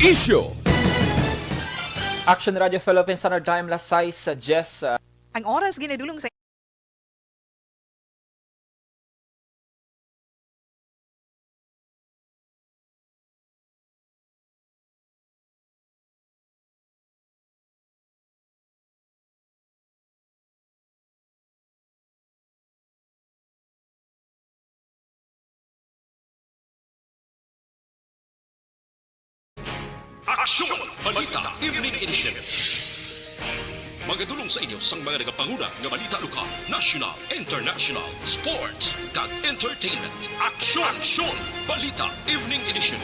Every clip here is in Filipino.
Isyo! Aksyon Radio Philippines Standard Time last size suggests Ang oras ginadulong sa Aksyon! Balita Evening Edition. Magadulong sa inyo sang mga nagapanguna ng balita lokal, national, international, sports, kag entertainment. Aksyon! Aksyon! Balita Evening Edition.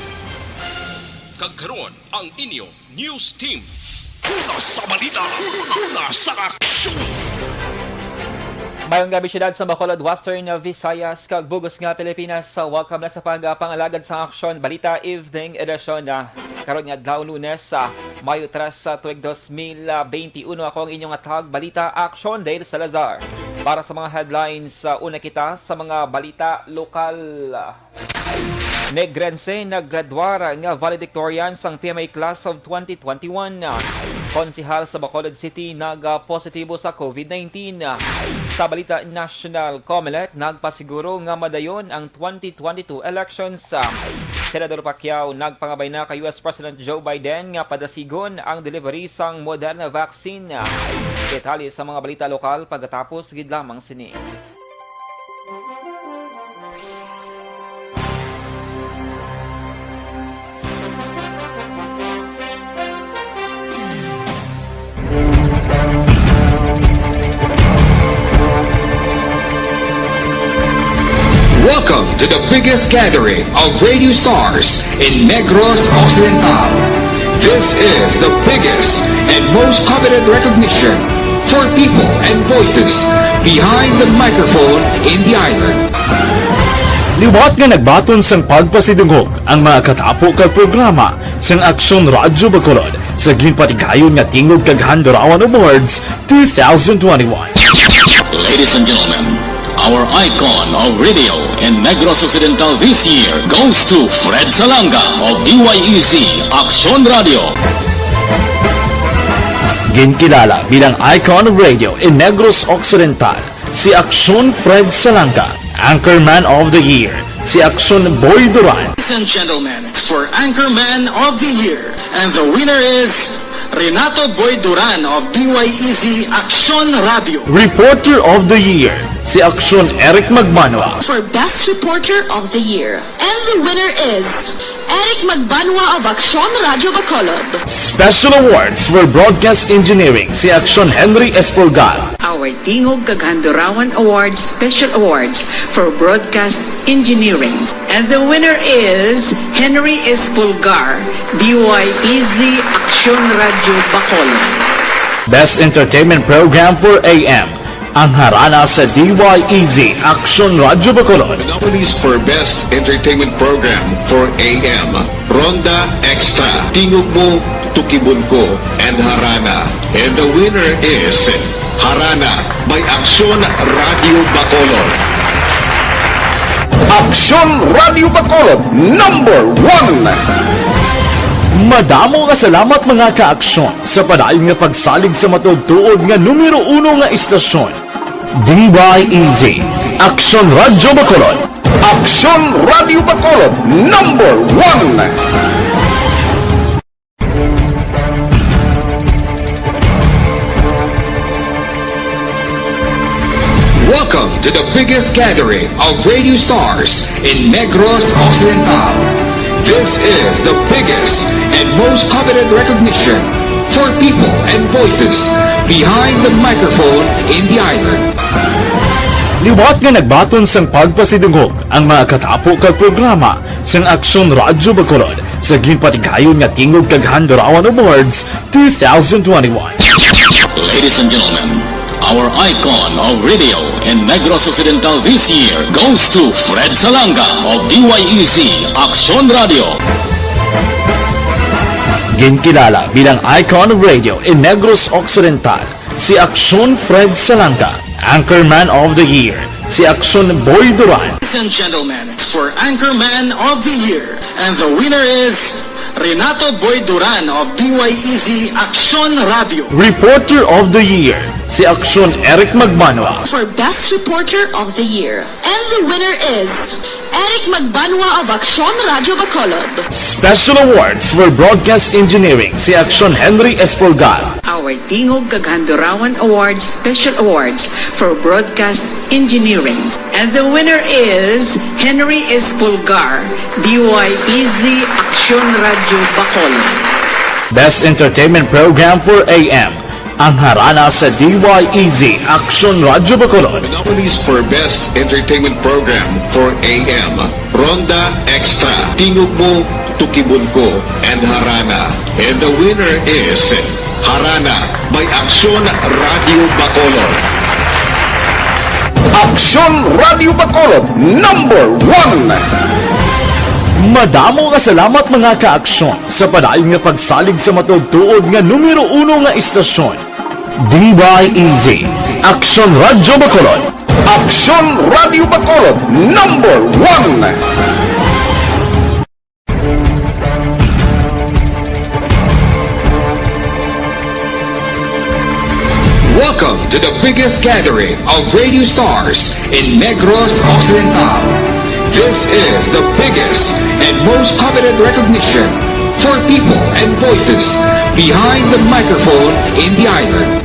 Kagkaroon ang inyong news team. Una sa balita! Una sa aksyon! Mayong gabi siyudad sa Bacolod, Western Visayas, kag Bugos nga Pilipinas. Welcome na sa pangalagad sa Aksyon Balita Evening Edition na karon nga adlaw Lunes sa Mayo 3 sa tuig 2021. Ako ang inyong atag Balita Aksyon Dale Salazar. Para sa mga headlines, una kita sa mga balita lokal. Negrense naggraduar nga valedictorian sang PMA Class of 2021. Konsihal sa Bacolod City nag-positibo sa COVID-19. Sa balita national, COMELEC nagpasiguro nga madayon ang 2022 elections. Senador Pacquiao nagpangabay na kay US President Joe Biden nga padasigon ang delivery sang Moderna vaccine. Detalye sa mga balita lokal pagkatapos gid lamang sini. Welcome to the biggest gathering of radio stars in Negros Occidental. This is the biggest and most coveted recognition for people and voices behind the microphone in the island. Liwat nga nagbaton sang pagpasidungog ang mga katapo kag programa sang Aksyon Radio Bacolod sa ginpatigayon nga tingog kag Handurawan Awards 2021. Ladies and gentlemen, our icon of radio in Negros Occidental this year goes to Fred Salanga of DYEZ Aksyon Radio. Ginkilala bilang icon of radio in Negros Occidental, si Aksyon Fred Salanga. Anchorman of the Year, si Aksyon Boy Duran. Ladies and gentlemen, for Anchorman of the Year, and the winner is Renato Boy Duran of DYEZ Aksyon Radio. Reporter of the Year, si Aksyon Eric Magmanwa. For Best Reporter of the Year. And the winner is Eric Magbanwa of Aksyon Radio Bacolod. Special awards for broadcast engineering, si Aksyon Henry Espolgar. Our Tingog Kaghandurawan Awards Special Awards for Broadcast Engineering. And the winner is Henry Espolgar, DYEZ Aksyon Radio Bacolod. Best Entertainment Program for AM, ang harana sa DYEZ Aksyon Radio Bacolod. The nominees for Best Entertainment Program for AM, Ronda Extra, Tingog Mo, Tukibon Ko, and Harana. And the winner is Harana by Aksyon Radio Bacolod. Aksyon Radio Bacolod, number 1! Madamo nga salamat mga ka-aksyon sa padayon nga pagsalig sa matugtuod nga numero 1 nga istasyon. DYEZ, Aksyon Radio Bacolod. Aksyon Radio Bacolod, number 1! Welcome to the biggest gathering of radio stars in Negros Occidental. This is the biggest and most coveted recognition for people and voices behind the microphone in the island. Liwat nga nagbaton sang pagpasidungog ang mga katapo kag programa sang Aksyon Radio Bacolod sa ginpatigayon nga tingog kag Handurawan Awards 2021. Ladies and gentlemen, our icon of radio in Negros Occidental this year goes to Fred Salanga of DYEZ Aksyon Radio. Ginkilala bilang icon of radio in Negros Occidental, si Aksyon Fred Salanga. Anchorman of the Year, si Aksyon Boy Duran. Ladies and gentlemen, for Anchorman of the Year, and the winner is Renato Boy Duran of DYEZ Aksyon Radio. Reporter of the Year, si Aksyon Eric Magmanwa. For Best Reporter of the Year. And the winner is Eric Magbanwa of Aksyon Radio Bacolod. Special awards for broadcast engineering, si Aksyon Henry Espolgar. Our Tingog Kaghandurawan Awards Special Awards for Broadcast Engineering. And the winner is Henry Espolgar, DYEZ Aksyon Radio Bacolod. Best entertainment program for AM, ang harana sa DYEZ Aksyon Radio Bacolod. Nominees for Best Entertainment Program for AM, Ronda Extra, Tingog Mo, Tukibon Ko, and Harana. And the winner is Harana by Aksyon Radio Bacolod. Aksyon Radio Bacolod, number 1! Madamo nga salamat mga ka-aksyon sa padayon nga pagsalig sa matudtuod nga numero 1 nga istasyon. DYEZ, Aksyon Radio Bacolod. Aksyon Radio Bacolod, number 1! Welcome to the biggest gathering of radio stars in Negros Occidental. This is the biggest and most coveted recognition for people and voices behind the microphone in the island.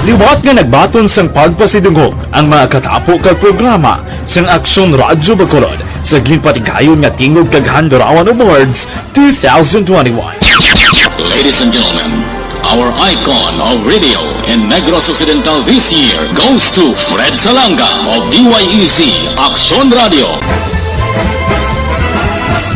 Liwat nga nagbaton sang pagpasidungog ang mga katapo kag programa sang Aksyon Radio Bacolod sa ginpatigayon nga Tingog Kaghandurawan Awards 2021. Ladies and gentlemen, our icon of radio in Negros Occidental this year goes to Fred Salanga of DYEZ Aksyon Radio.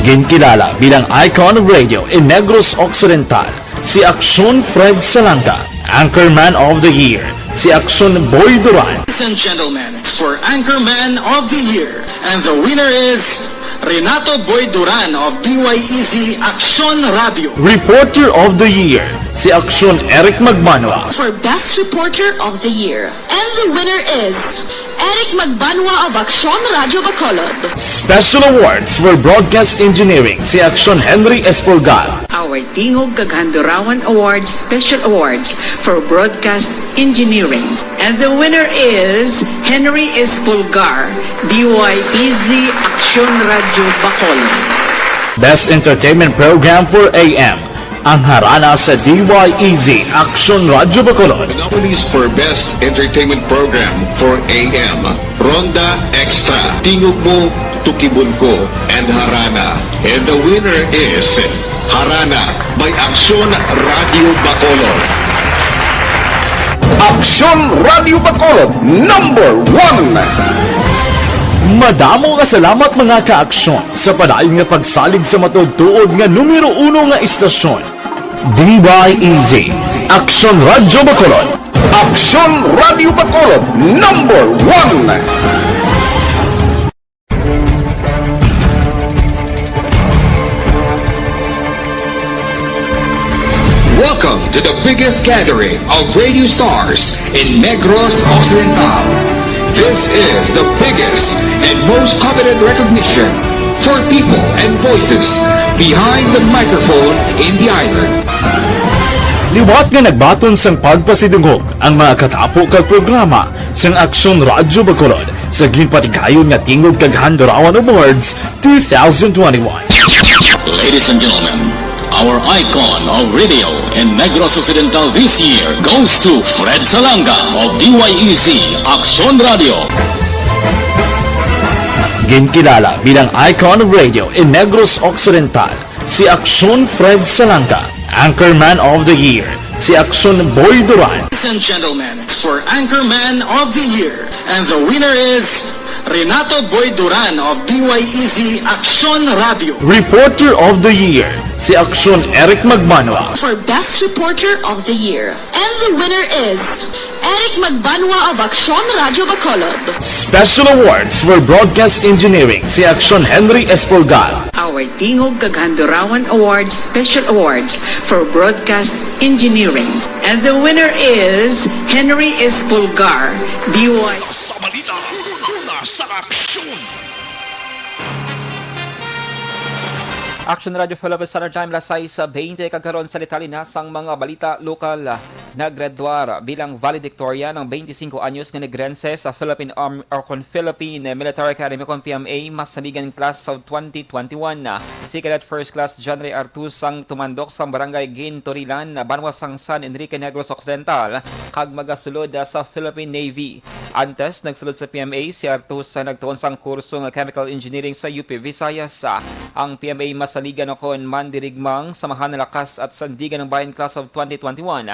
Ginkilala bilang icon of radio in Negros Occidental, si Aksyon Fred Salanga. Anchorman of the Year, si Aksyon Boy Duran. Ladies and gentlemen, for Anchorman of the Year, and the winner is Renato Boy Duran of DYEZ Aksyon Radio. Reporter of the Year, si Aksyon Eric Magmanwa. For Best Reporter of the Year. And the winner is Eric Magbanwa of Aksyon Radio Bacolod. Special awards for broadcast engineering, si Aksyon Henry Espolgar. Our Tingog Kaghandurawan Awards Special Awards for Broadcast Engineering. And the winner is Henry Espolgar, DYEZ Aksyon Radio Bacolod. Best entertainment program for AM, ang harana sa DYEZ Aksyon Radio Bacolod. Nominees for Best Entertainment Program for AM, Ronda Extra, Tingog Mo, Tukibon Ko, and Harana. And the winner is Harana by Aksyon Radio Bacolod. Aksyon Radio Bacolod, number 1! Madamo nga salamat mga ka-aksyon sa padayon nga pagsalig sa matudtuod nga numero 1 nga istasyon. DYEZ, Aksyon Radio Bacolod. Aksyon Radio Bacolod, number 1! Welcome to the biggest gathering of radio stars in Negros Occidental. This is the biggest and most coveted recognition for people and voices behind the microphone in the island. Liwat nga nagbaton sang pagpasidungog ang mga katapo kag programa sang Aksyon Radio Bacolod sa ginpatigayon nga Tingog Kaghandurawan Awards 2021. Ladies and gentlemen, our icon of radio in Negros Occidental this year goes to Fred Salanga of DYEZ Aksyon Radio. Ginkilala bilang icon of radio in Negros Occidental, si Aksyon Fred Salanga. Anchorman of the Year, si Aksyon Boy Duran. Ladies and gentlemen, for Anchorman of the Year, and the winner is Renato Boy Duran of DYEZ Aksyon Radio. Reporter of the Year, si Aksyon Eric Magmanwa. For Best Reporter of the Year. And the winner is Eric Magbanwa of Aksyon Radio Bacolod. Special awards for broadcast engineering, si Aksyon Henry Espolgar. Our Tingog Kaghandurawan Awards Special Awards for Broadcast Engineering. And the winner is Henry Espolgar, DY. Sa balita, sa aksyon. Aksyon Radio Philippines Standard Time lasay sa 20 kagkaroon sa litalinasang mga balita lokal. Naggraduar bilang valedictorian ng 25 anyos nga negrense sa Philippine Military Academy kung PMA Masaligan Class of 2021. Si Cadet First Class John Ray Artus ang tumandok sa barangay Gintorilan, Banwasang San Enrique Negros Occidental kag magasulod sa Philippine Navy. Antes nagsulod sa PMA si Artus sa nagtuon sang kurso ng Chemical Engineering sa UP Visayas. Ang PMA Masaligan kon mandirigmang samahan ng lakas at sandigan ng bayan Class of 2021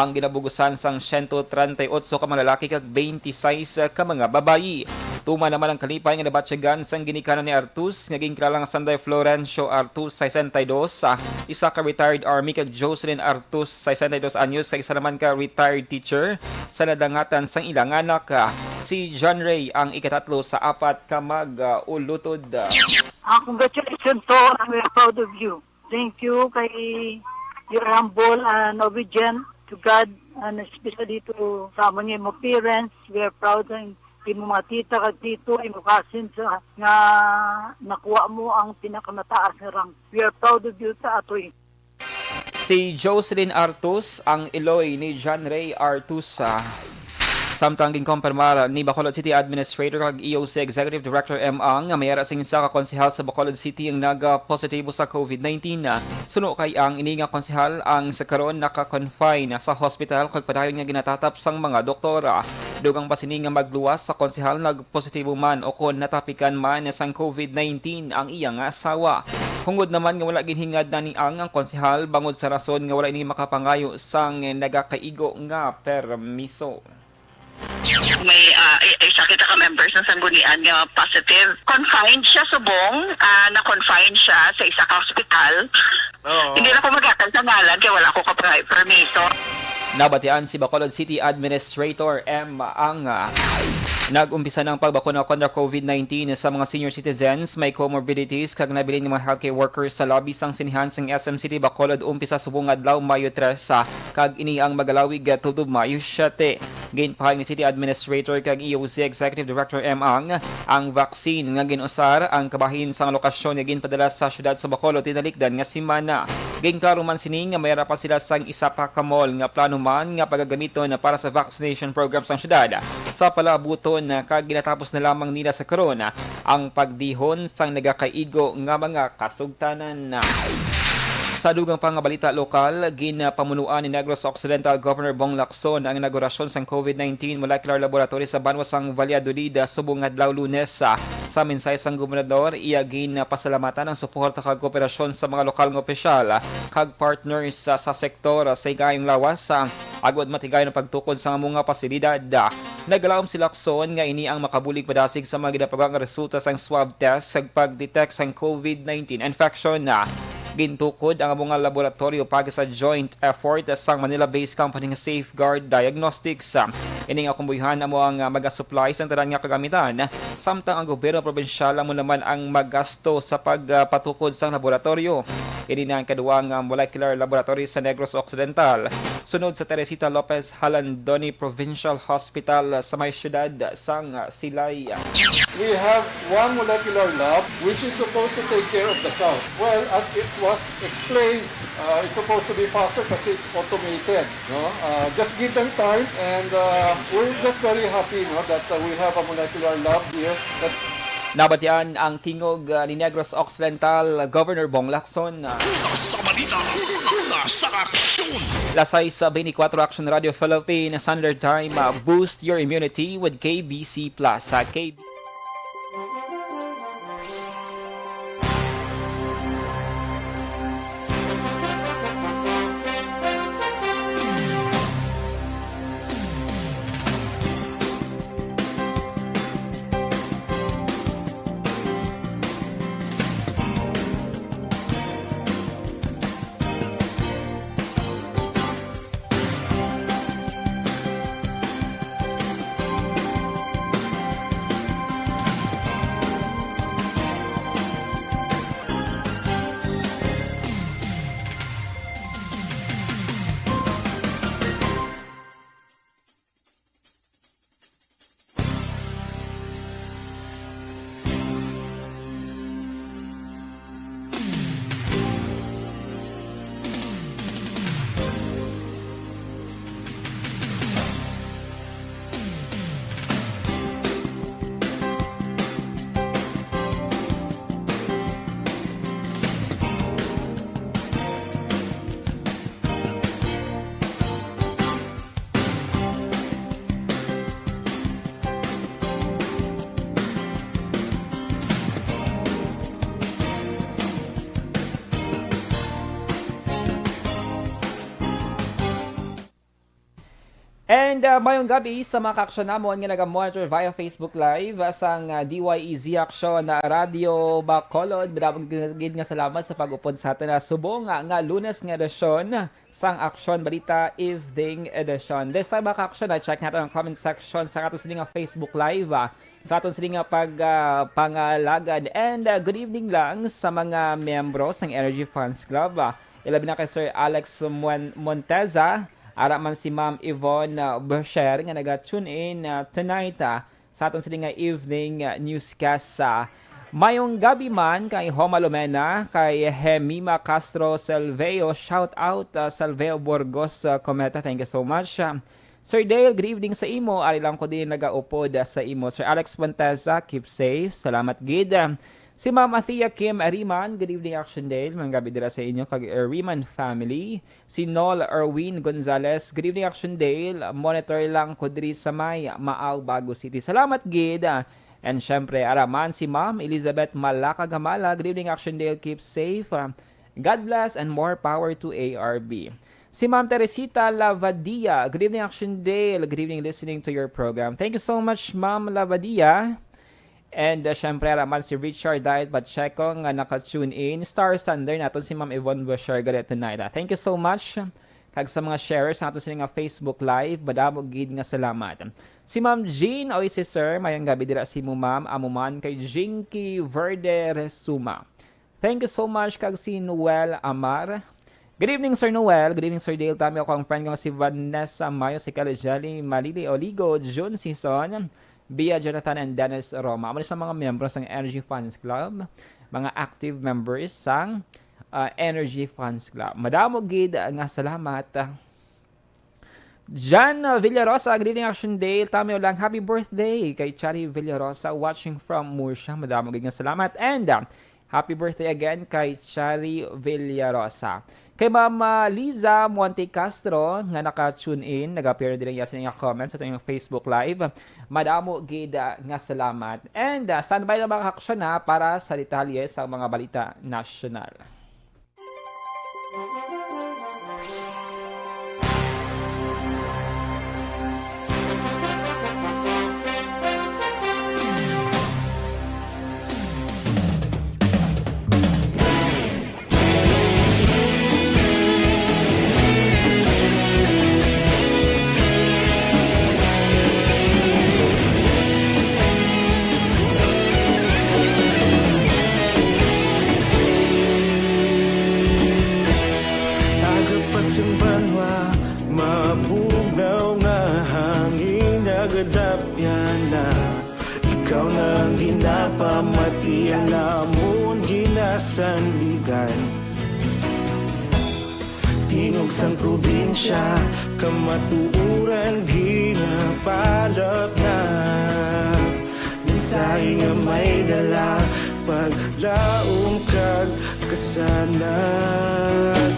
ang ginabugusan sang 138 ka mga lalaki kag 26 ka mga babayi. Tuma naman ang kalipay nga nabatsyagan sang ginikanan ni Artus nga ginkilalang Sanday Florencio Artus 62, isa ka retired army kag Jocelyn Artus 62 anyos sa isa naman ka retired teacher sa nadangatan sang ilang anak. Si John Ray ang ikatatlo sa apat ka mag-ulutod. Congratulations to, we are proud of you. Thank you kay your humble and obedient to God and especially to sa mga mo parents. We are proud ng imo mga tita kag tito, imo cousin sa nga nakuha mo ang pinakamataas nga rank. We are proud of you sa atoy. Si Jocelyn Artus ang Eloy ni John Ray Artus. Samtang ginkompirmar ni Bacolod City Administrator kag EOC Executive Director M. Ang mayara sing isa ka konsehal sa Bacolod City ang naga-positibo sa COVID-19. Suno kay ang ini nga konsehal ang sa karon naka-confine sa hospital kag padayon nga ginatatap sang mga doktora. Dugang pasini nga magluwas sa konsehal nagpositibo man o kon natapikan man sang COVID-19 ang iyang asawa. Hungod naman nga wala ginhingad na ni ang konsehal bangod sa rason nga wala ini makapangayo sang nagakaigo nga permiso. May isa kita ka members ng sanggunian nga positive. Confined siya subong, na-confine siya sa isa ka hospital. Hindi na ko magkakal sa ngalan kaya wala ko permiso. Nabatian si Bacolod City Administrator M. Ang nag-umpisa ng pagbakuna kontra COVID-19 sa mga senior citizens may comorbidities kag nabilin ng mga healthcare workers sa lobby sang sinihan sang SM City Bacolod umpisa subong adlaw Mayo 3 kag ini ang magalawig tutob Mayo 7. Ginpahayag ni City Administrator kag EOC Executive Director M. Ang vaccine nga ginusar ang kabahin sang lokasyon nga ginpadala sa syudad sa Bacolod tinalikdan nga semana. Ginklaro man sini nga mayara pa sila sang isa pa ka mall nga plano man nga pagagamiton para sa vaccination program sang syudad. Sa palabuton kag ginatapos na lamang nila sa corona ang pagdihon sang nagakaigo nga mga kasugtanan. Sa dugang pang balita lokal, ginapamunuan ni Negros Occidental Governor Bong Lacson ang inaugurasyon sa COVID-19 Molecular Laboratory sa Banwasang Valladolid subong adlaw Lunes. Sa mensahe sang gobernador, iya ginapasalamatan ang suporta kag kooperasyon sa mga lokal nga opisyal kag partners sa sektor sa igayong lawas agwad matigay na pagtukod sa mga pasilidad. Nagalaom si Lacson nga ini ang makabulig padasig sa mga ginapagang resulta sang swab test sa pag-detect sang COVID-19 infection. Gintukod ang mga laboratorio pag sa joint effort sa Manila-based company nga Safeguard Diagnostics. Ining akumbuyan amo ang mag-supply sa tanan nga kagamitan. Samtang ang gobyerno probensyal amo naman ang maggasto sa pagpatukod sa laboratorio. Ini na ang kaduwang molecular laboratory sa Negros Occidental. Sunod sa Teresita Lopez Halandoni Provincial Hospital sa may syudad sang Silay. We have one molecular lab which is supposed to take care of the south. Well, as it was explained, it's supposed to be faster kasi it's automated. No? Just give them time and we're just very happy that we have a molecular lab here. Nabatian ang tingog ni Negros Occidental Governor Bong Lacson. Sa balita, sa aksyon! Lasay sa 24 Action Radio Philippines Standard Time, boost your immunity with KBC Plus. And mayong gabi sa mga ka-aksyon namon nga nag-monitor via Facebook Live sang DYEZ Aksyon na Radio Bacolod. Madamang gid nga salamat sa pag-upod sa atin na subong nga Lunes nga edisyon sang Aksyon Balita Evening Edition. This time mga ka-aksyon, check natin ang comment section sa aton nga Facebook Live. Sa aton nga pangalagan. And good evening lang sa mga miyembro sang Energy Fans Club. Ilabi na kay Sir Alex Monteza. Ara man si Ma'am Yvonne Boucher nga naga-tune in tonight sa aton nga evening newscast. Mayong gabi man kay Homa Lumena, kay Hemima Castro Salveo, shout out Salveo Burgos Cometa, thank you so much. Sir Dale, good evening sa imo. Ari lang ko din nagaupod sa imo. Sir Alex Monteza, keep safe. Salamat gid. Si Ma'am Athea Kim Ariman, good evening Action Dale. Mga gabi dira sa inyo kag Ariman family. Si Noel Erwin Gonzalez, good evening Action Dale. Monitor lang ko diri sa may Maaw, Bago City. Salamat gid. And syempre, araman si Ma'am Elizabeth Malaka Gamala, good evening Action Dale. Keep safe. God bless and more power to ARB. Si Ma'am Teresita Lavadia, good evening Action Dale. Good evening listening to your program. Thank you so much Ma'am Lavadia. And syempre raman si Richard Diet Pacheco nga naka-tune in. Star Thunder naton si Ma'am Yvonne Boucher galit tonight. Thank you so much kag sa mga sharers naton sa nga Facebook Live. Badamo gid nga salamat. Si Ma'am Jean o si Sir, mayang gabi dira si mo Ma'am amuman kay Jinky Verde Resuma. Thank you so much kag si Noel Amar. Good evening Sir Noel, good evening Sir Dale. Tami ako ang friend ko si Vanessa Mayo, si Kalejali Malili Oligo, June Season, Bia Jonathan and Dennis Roma. Amo sa mga members ng Energy Fans Club, mga active members sang Energy Fans Club. Madamo gid nga salamat. Jan Villarosa, good evening Action Dale. Tami lang happy birthday kay Chari Villarosa watching from Murcia. Madamo gid nga salamat and happy birthday again kay Chari Villarosa. Kay Ma'am Liza Monte Castro nga naka-tune in, nag-appear din sa inyong comments sa inyong Facebook Live. Madamo gid nga salamat. And standby na mga aksyon para sa detalye sa mga balita nasyonal. Pamatian namon ginasandigan Tingog sang probinsya kamatuuran ginapalap na Minsay nga may dala paglaom kag kasanag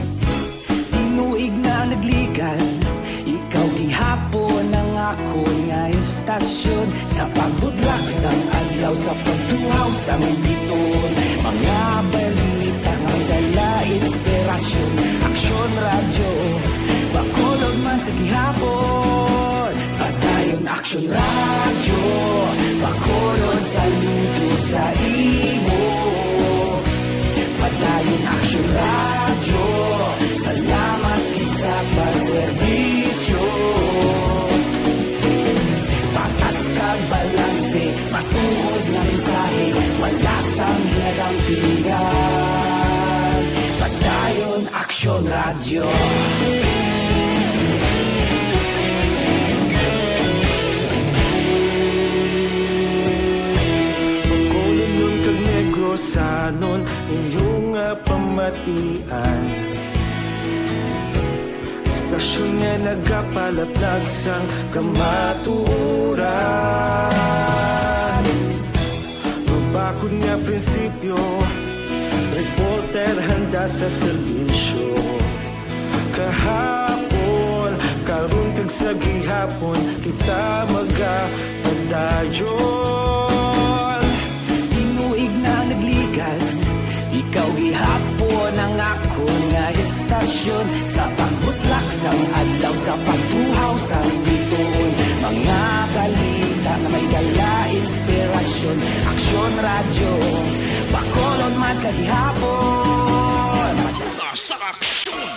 Tinuig na nagligan ikaw gihapon ang ako nga istasyon Sa pagbudlak sang adlaw sa pagtuhaw sang biton Mga balita nga dala inspirasyon Aksyon radyo Bacolod man sa gihapon Padayon Aksyon radyo Bacolod saludo sa imo Padayon Aksyon radyo Salamat kisa pagserbisyo Patas kag balanse Matuod na mensahe Wala sang ginagampingan Padayon Aksyon radyo Bacolod nun kag Negrosanon Inyong pamatian Stasyon nga nagapalaplag sang kamaturan Mabakod nga prinsipyo Reporter handa sa serbisyo Kahapon, karon kag sa gihapon Kita magapadayon Tinuig na nagligan Ikaw gihapon ang ako nga istasyon Sa pagbutlak sang adlaw Sa pagtuhaw sang sa gihapon. Nasa aksyon!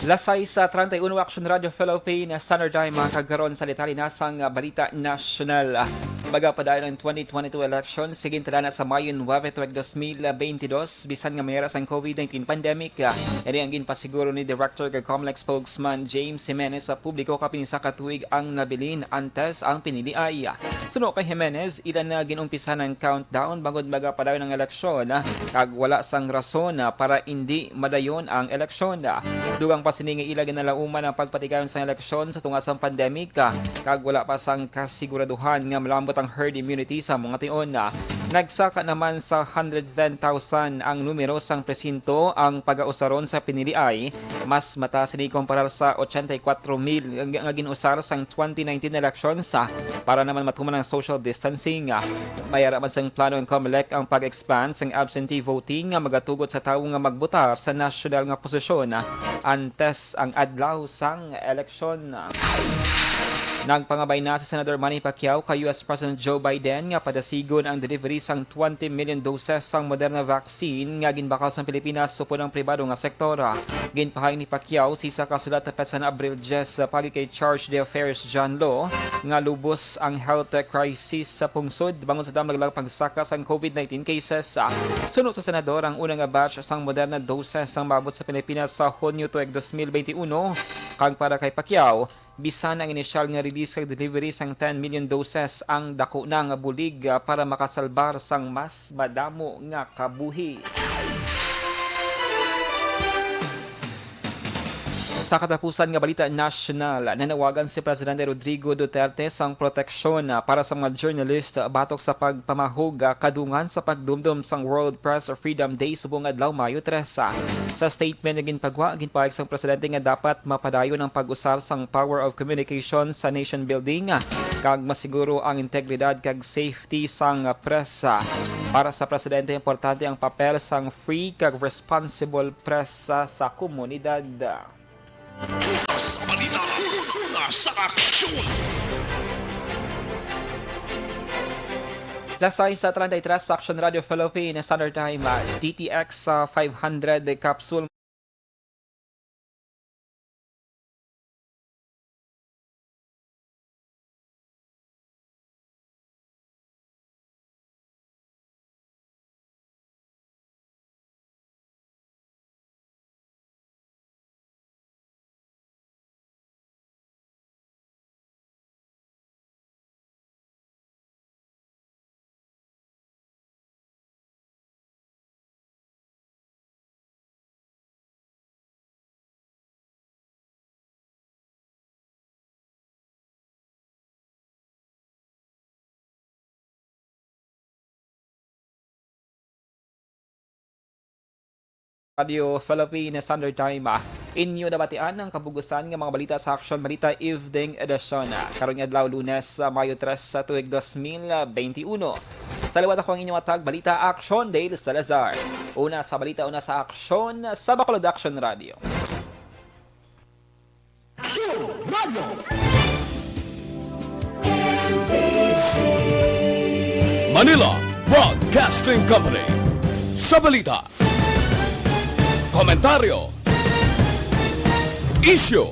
Lasay sa 31 Aksyon Radio Philippines Standard Time kagaron sa nasang Balita National. Baga pa dahil ng 2022 election, siging tala na sa Mayo 9, 2022, bisan nga mayroon ang COVID-19 pandemic. Eri ang ginpasiguro ni Director kag Comelec spokesman James Jimenez sa publiko kapin sa katuig ang nabilin antes ang pinili ay. Suno kay Jimenez, ilan na ginumpisa ng countdown bangod baga pa dahil ng eleksyon, kag wala sang rason para hindi madayon ang eleksyon. Dugang pasiningi ila ginalauman ang pagpatigayon sa eleksyon sa tungasang pandemic, kag wala pa sang kasiguraduhan nga malambot ang herd immunity sa mga tion. Nagsaka naman sa 110,000 ang numero sang presinto ang pag-ausaron sa pinili ay mas mataas ni kumpara sa 84,000 nga ginusar sang 2019 elections para naman matuman ang social distancing. Mayara man sang plano ng Comelec ang pag-expand sang absentee voting nga magatugot sa tawo nga magbotar sa national nga posisyon antes ang adlaw sang eleksyon. Nagpangabay na si Senator Manny Pacquiao kay US President Joe Biden nga padasigon ang delivery sang 20 million doses sang Moderna vaccine nga ginbakaw sa Pilipinas supod ang pribado nga sektor. Ginpahay ni Pacquiao sa kasulat na petsa na Abril 10 pagi kay Charge d'Affaires John Law nga lubos ang health crisis sa pungsod bangon sa damaglang pagsaka sang COVID-19 cases. Sunod sa senador ang unang batch sang Moderna doses sang mabot sa Pilipinas sa Hunyo tuig 2021 kag para kay Pacquiao bisan ang inisyal nga release kag delivery sang 10 million doses ang dako na nga bulig para makasalbar sang mas madamo nga kabuhi. Sa katapusan nga balita national, nanawagan si Presidente Rodrigo Duterte sang proteksyon para sa mga journalist batok sa pagpamahog kadungan sa pagdumdum sang World Press Freedom Day subong adlaw Mayo 3. Sa statement nga ginpagwa, ginpahayag sang presidente nga dapat mapadayon ang pag-usar sang power of communication sa nation building kag masiguro ang integridad kag safety sang press. Para sa presidente, importante ang papel sang free kag responsible press sa komunidad. Sa balita, nasa aksyon! Lasay sa 33 sa Aksyon Radio Philippines Standard Time, DTX 500 capsule Radio Philippines Standard Time. Inyo nabatian ang kabugusan ng mga balita sa Aksyon Balita Evening Edition. Karong adlaw Lunes, Mayo 3 sa tuig 2021. Sa liwat ako ang inyong atag balita Aksyon Dale Salazar. Una sa balita, una sa Aksyon sa Bacolod Aksyon Radio. Aksyon Radio! Manila Broadcasting Company. Sa balita, komentaryo, isyu,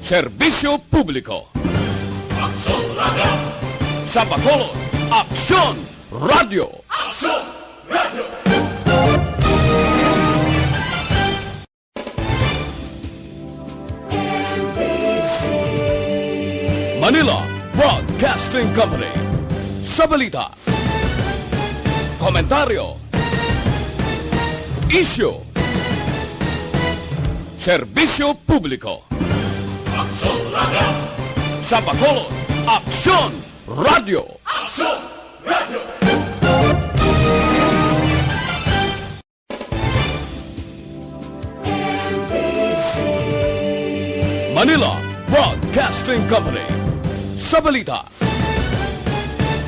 serbisyo publiko. Aksyon Radio! Sa Bacolod, Aksyon Radio! Aksyon Radio! Manila Broadcasting Company. Sa balita, komentaryo, isyu, serbisyo publiko. Aksyon Radio! Sa Bacolod, Aksyon Radio! Aksyon Radio! Manila Broadcasting Company. Sa balita,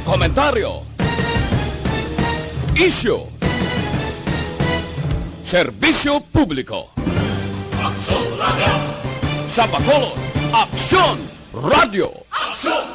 komentaryo, isyu, serbisyo publiko. Aksyon Radio! Sa Bacolod, Aksyon Radio! Aksyon